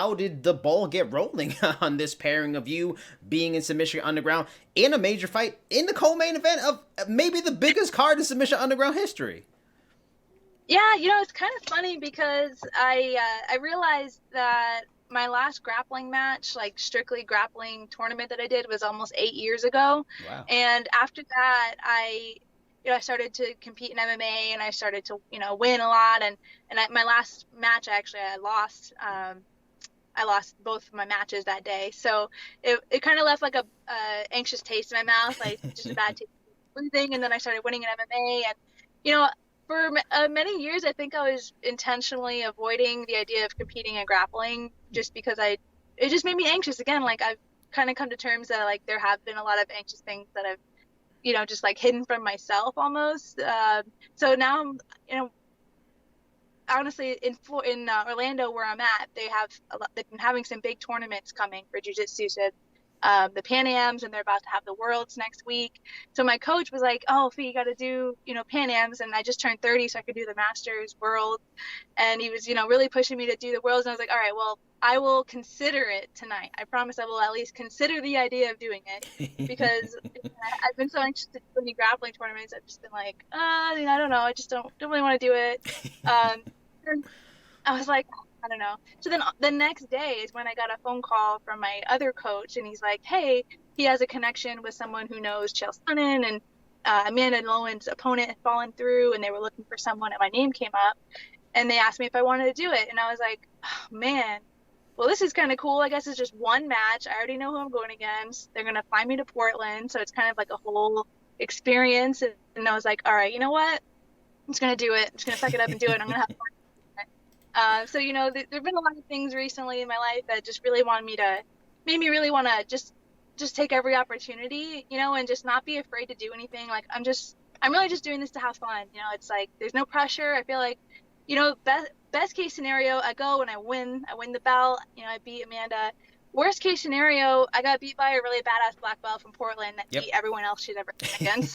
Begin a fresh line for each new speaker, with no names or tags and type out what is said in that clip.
how did the ball get rolling on this pairing of you being in Submission Underground in a major fight in the co-main event of maybe the biggest card in Submission Underground history?
Yeah, it's kind of funny because I realized that my last grappling match, like strictly grappling tournament that I did, was almost 8 years ago.
Wow.
And after that, I started to compete in MMA, and I started to, win a lot. And my last match, actually, I lost. I lost both of my matches that day, so it kind of left like a anxious taste in my mouth, like just a bad taste of losing. And then I started winning in MMA, and you know, for many years, I think I was intentionally avoiding the idea of competing and grappling just because it just made me anxious again. Like I've kind of come to terms that like there have been a lot of anxious things that I've, just like hidden from myself almost. So now I'm, honestly in Orlando where I'm at, they've been having some big tournaments coming for jiu-jitsu. So the Pan Ams, and they're about to have the Worlds next week. So my coach was like, "Oh, Fee, you got to do, Pan Ams," and I just turned 30, so I could do the Masters, World, and he was, really pushing me to do the Worlds. And I was like, "All right, well, I will consider it tonight. I promise I will at least consider the idea of doing it," because I've been so anxious to do any grappling tournaments. I've just been like, I don't know, I just don't really want to do it. And I was like, I don't know. So then the next day is when I got a phone call from my other coach, and he's like, "Hey, he has a connection with someone who knows Chael Sonnen, and Amanda Lowen's opponent had fallen through, and they were looking for someone, and my name came up, and they asked me if I wanted to do it." And I was like, "Oh, man, well, this is kind of cool. I guess it's just one match. I already know who I'm going against. They're going to fly me to Portland, so it's kind of like a whole experience." And I was like, "All right, you know what? I'm just going to do it. I'm just going to suck it up and do it. I'm going to have fun." So, there have been a lot of things recently in my life that just really made me really want to just take every opportunity, and just not be afraid to do anything. Like, I'm really just doing this to have fun. It's like, there's no pressure. I feel like, best case scenario, I go and I win the belt, I beat Amanda. Worst case scenario, I got beat by a really badass black belt from Portland that
Yep.
beat everyone else she's ever been against.